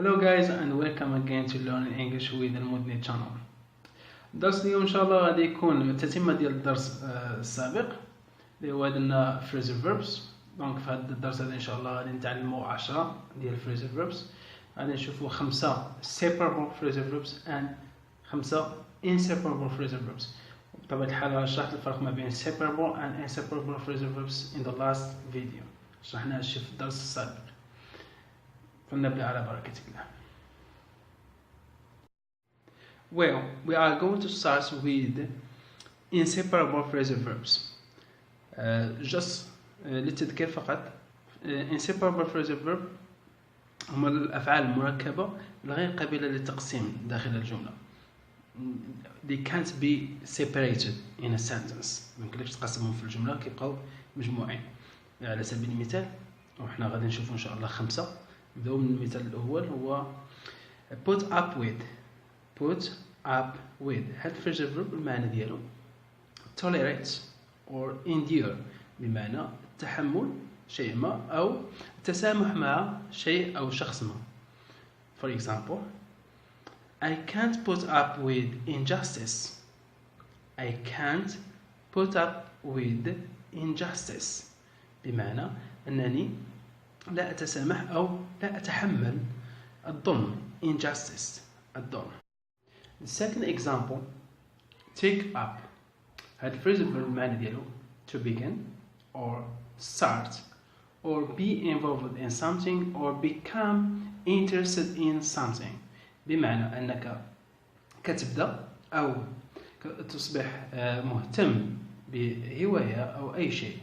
Hello guys and welcome again to learn English with المدني channel. الدرس اليوم ان شاء الله غادي يكون تتمة ديال الدرس السابق اللي هو درنا phrasal verbs. دونك في هذا الدرس هذا ان شاء الله غادي نتعلموا 10 ديال phrasal verbs. غادي نشوفوا 5 separable phrasal verbs and 5 inseparable phrasal verbs. بطبيعة الحال شرحت الفرق ما بين separable and inseparable phrasal verbs in the last video. شرحنا الشيء في الدرس السابق. فلنبدأ على بركة الله. Well, we are going to start with inseparable phrasal verbs. Just للتذكير فقط. Inseparable phrasal verb هما الأفعال المركبة الغير قابلة للتقسيم داخل الجملة. They can't be separated in a sentence. ميمكنلكش تقسمهم في الجملة كيبقاو مجموعين. على سبيل المثال وحنا غادي نشوفوا إن شاء الله 5. نبداو من المثال الأول هو put up with. put up with هاد phrasal verb المعنى ديالو tolerate or endure بمعنى التحمل شيء ما أو التسامح مع شيء أو شخص ما. For example, I can't put up with injustice. I can't put up with injustice بمعنى أنني لا أتسامح أو لا أتحمل الظلم. injustice الظلم. The second example, take up. هذا phrasal verb المعنى ديالو to begin or start or be involved in something or become interested in something بمعنى أنك كتبدأ أو تصبح مهتم بهواية أو أي شيء.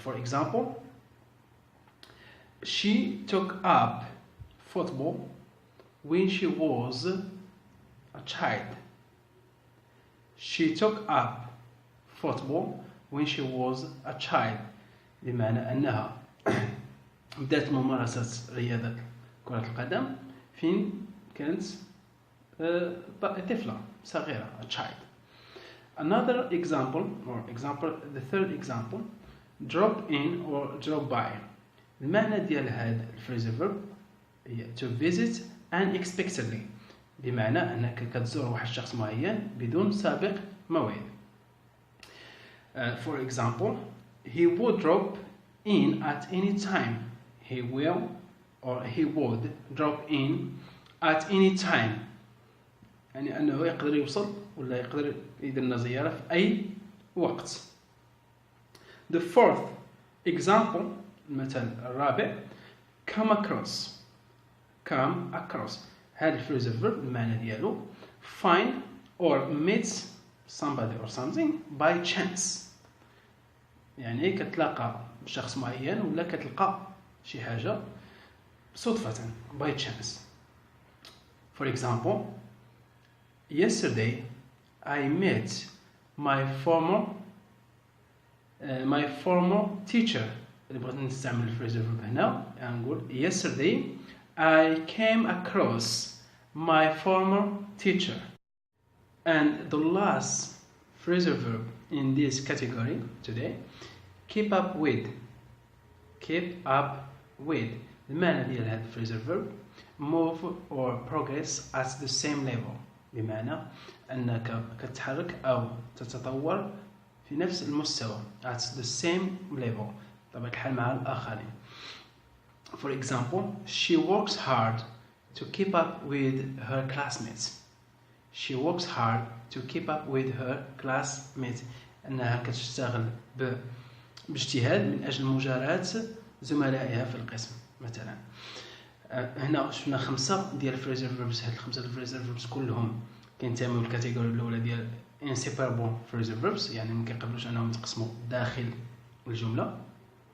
For example, she took up football when she was a child. She took up football when she was a child بمعنى أنها بدأت ممارسة رياضة كرة القدم فين كانت طفلة صغيرة a child. Another example the third example, drop in or drop by. المعنى ديال هذا الفريزال فيرب هي to visit unexpectedly بمعنى أنك كتزور واحد الشخص معين بدون سابق موعد. For example, he would drop in at any time. He will or he would drop in at any time. يعني أنه يقدر يوصل ولا يقدر يدير لنا زيارة في أي وقت. The fourth example المثال الرابع, come across. هذا الفريزال فيرب المعنى ديالو find or meet somebody or something by chance. يعني كتلاقى بشخص معين ولا كتلقى شي حاجة صدفة by chance. For example, yesterday I met my former teacher. اللي بغيت نستعمل الفريزال فيرب هنا نقول yesterday I came across my former teacher. And the last phrasal verb in this category today, keep up with. المعنى ديال هذا الفريزال verb move or progress at the same level بمعنى أنك كتتحرك أو تتطور في نفس المستوى at the same level طبعا الحال مع الآخرين. For example, she works hard to keep up with her classmates. She works hard to keep up with her classmates. أنها كتشتغل باجتهاد من أجل مجاراة زملائها في القسم مثلا. هنا شفنا 5 ديال الفريزال فيربس. هاد ال5 الفريزال فيربس كلهم كينتميو للكاتيجوري الأولى ديال inseparable phrasal verbs يعني ما كيقبلوش أنهم يتقسموا داخل الجملة.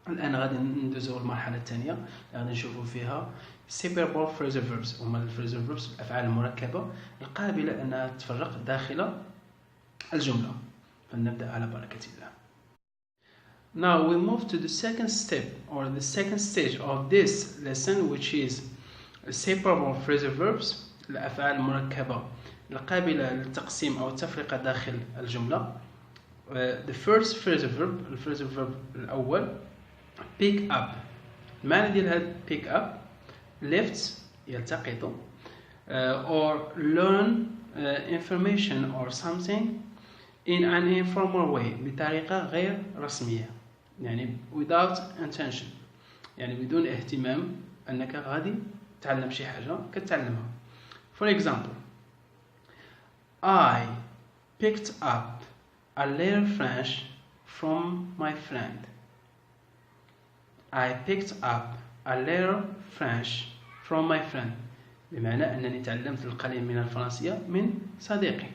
الآن غادي ندوزو المرحلة الثانية غادي نشوفوا فيها separable phrasal verbs. هما الفريزال verbs الأفعال المركبة القابلة أنها تتفرق داخل الجملة. فلنبدأ على بركة الله. Now we move to the second step or the second stage of this lesson, which is separable phrasal verbs الأفعال المركبة القابلة للتقسيم أو التفرقة داخل الجملة. The first phrasal verb الفريزال verb الأول pick up. المعنى ديال هذا pick up lift يلتقط or learn information or something in an informal way بطريقة غير رسمية يعني without intention يعني بدون اهتمام أنك غادي تعلم شي حاجة كتعلمها. For example, I picked up a little French from my friend. I picked up a little French from my friend بمعنى أنني تعلمت القليل من الفرنسية من صديقي.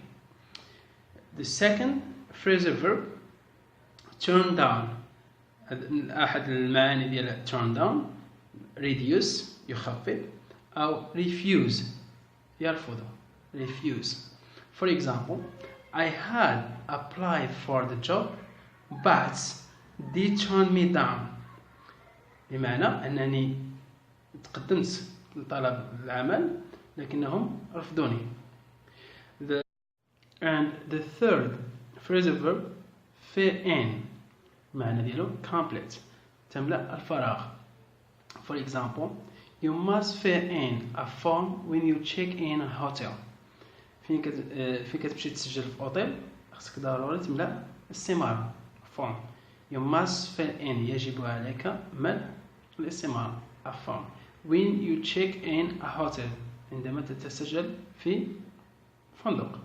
The second phrasal verb turn down أحد المعاني ديال turn down reduce يخفض أو refuse يرفض refuse. For example, I had applied for the job but they turned me down بمعنى أنني تقدمت لطلب العمل لكنهم رفضوني. And the third phrasal verb fill in معنى ديالو complete تملأ الفراغ. For example, you must fill in a form when you check in a hotel. فين كتمشي تسجل في اوتيل خصك ضروري تملأ استمارة form. You must fill in يجب عليك ملء الاستمارة a form when you check in a hotel عندما تتسجل في فندق.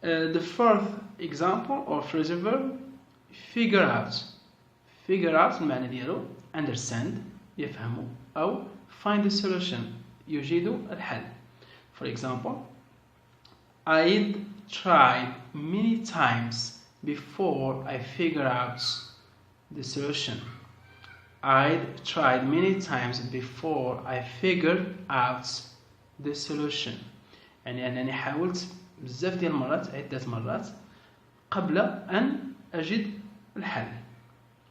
The fourth example or phrasal verb figure out. Figure out المعنى ديالو understand يفهم أو find a solution يجد الحل. For example, I'd tried many times before I figured out the solution. I'd tried many times before I figured out the solution. يعني أنني حاولت بزاف ديال المرات عدة مرات قبل أن أجد الحل.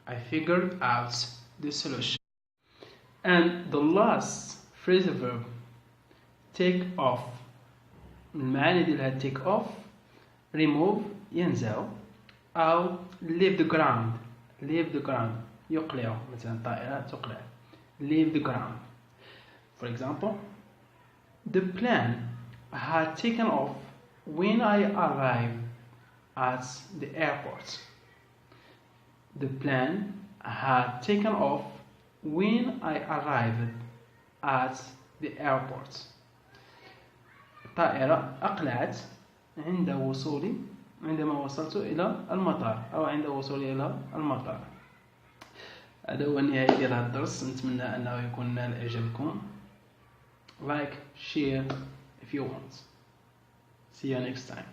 I figured out the solution. And the last phrasal verb take off. المعاني ديالها take off remove ينزع أو leave the ground. leave the ground يقلع مثلا طائرة تقلع leave the ground. For example, the plane had taken off when I arrived at the airport. The plane had taken off when I arrived at the airport. الطائرة أقلعت عندما وصلت إلى المطار أو عند وصولي إلى المطار. هذا هو النهاية ديال هذا الدرس. نتمنى أنه يكون نال إعجابكم. Like, share if you want. See you next time.